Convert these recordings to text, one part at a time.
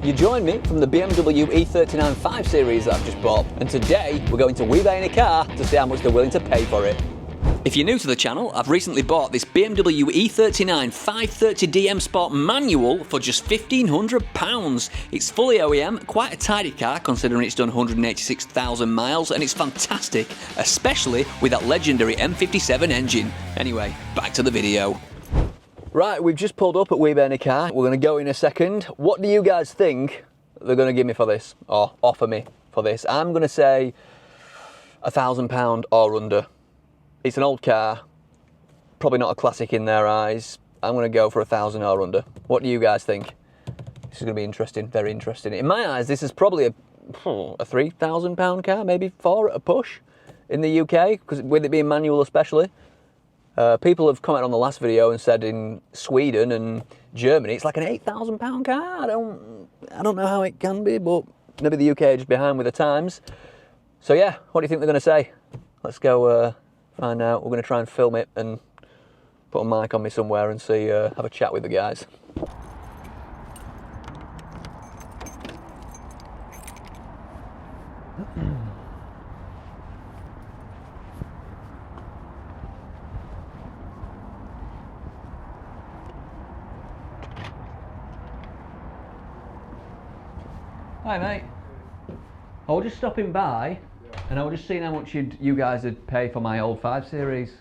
You join me from the BMW E39 5 Series that I've just bought, and today we're going to Webuyanycar to see how much they're willing to pay for it. If you're new to the channel, I've recently bought this BMW E39 530DM Sport manual for just £1,500. It's fully OEM, quite a tidy car considering it's done 186,000 miles, and it's fantastic, especially with that legendary M57 engine. Anyway, back to the video. Right, we've just pulled up at Webuyanycar. We're going to go in a second. What do you guys think they're going to give me for this, or offer me for this? I'm going to say £1,000 or under. It's an old car, probably not a classic in their eyes. I'm going to go for £1,000 or under. What do you guys think? This is going to be interesting, very interesting. In my eyes, this is probably a £3,000 car, maybe £4 at a push in the UK, because with it being manual especially. People have commented on the last video and said in Sweden and Germany it's like an £8,000 car. I don't know how it can be, but maybe the UK is just behind with the times. So yeah, what do you think they're going to say? Let's go find out. We're going to try and film it and put a mic on me somewhere and see, have a chat with the guys. Hi mate. I was just stopping by and I was just seeing how much you guys would pay for my old 5 Series.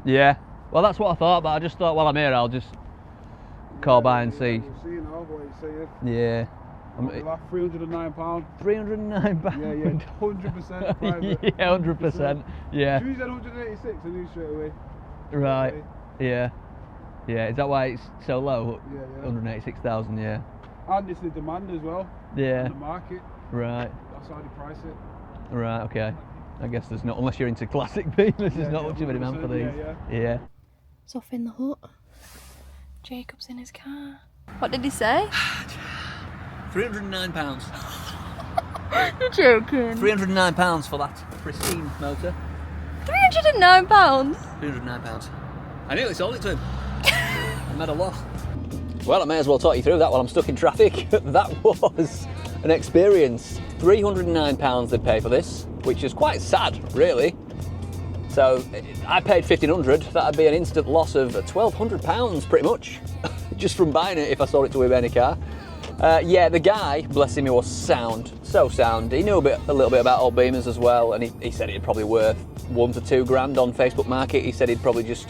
Yeah, well that's what I thought, but I just thought while I'm here I'll just call by and see. We'll see now what you say. Yeah. Like £309. £309? Yeah, 100% private. Yeah, 100%. Yeah. If you said 186, I knew straight away. Right. Yeah. Yeah, is that why it's so low? Yeah, yeah. 186,000, yeah. And it's the demand as well. Yeah. On the market. Right. That's how they price it. Right, okay. I guess there's not, unless you're into classic Beamers, there's not much of a demand for these. Yeah. It's off in the hut. Jacob's in his car. What did he say? £309. You're joking. £309 for that pristine motor. £309? £309. I nearly sold it to him. I'm at a loss. Well, I may as well talk you through that while I'm stuck in traffic. That was an experience. £309 they'd pay for this, which is quite sad, really. So I paid £1,500. That'd be an instant loss of £1,200 pretty much, just from buying it if I sold it to Webuyanycar. Yeah, the guy, bless him, he was sound, so sound. He knew a little bit about old Beamers as well, and he said it'd probably worth £1 to £2 grand on Facebook Market. He said he'd probably just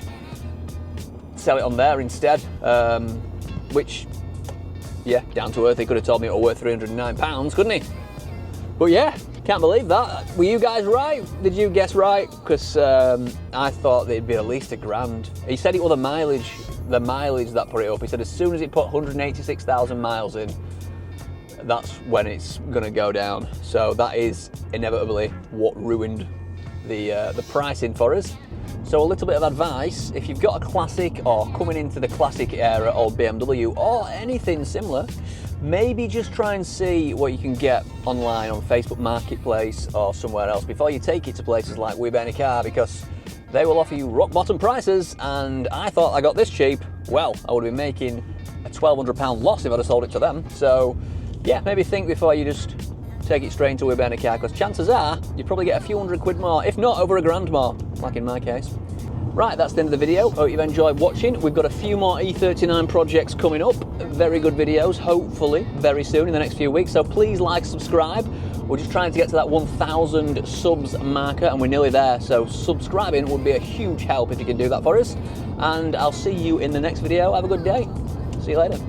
sell it on there instead, which, yeah, down to earth, he could have told me it was worth £309, couldn't he? But yeah, can't believe that. Were you guys right? Did you guess right? Because I thought it'd be at least £1 grand. He said it was the mileage that put it up. He said as soon as it put 186,000 miles in, that's when it's going to go down. So that is inevitably what ruined the pricing for us. So a little bit of advice, if you've got a classic or coming into the classic era old BMW or anything similar, maybe just try and see what you can get online on Facebook Marketplace or somewhere else before you take it to places like Webuyanycar, because they will offer you rock bottom prices, and I thought I got this cheap. Well, I would have been making a £1,200 loss if I'd have sold it to them. So yeah, maybe think before you just take it straight into Webuyanycar, because chances are you probably get a few £100 more, if not over £1 grand more, like in my case. Right, that's the end of the video. Hope you've enjoyed watching. We've got a few more E39 projects coming up. Very good videos, hopefully, very soon in the next few weeks. So please like, subscribe. We're just trying to get to that 1,000 subs marker, and we're nearly there. So subscribing would be a huge help if you can do that for us. And I'll see you in the next video. Have a good day. See you later.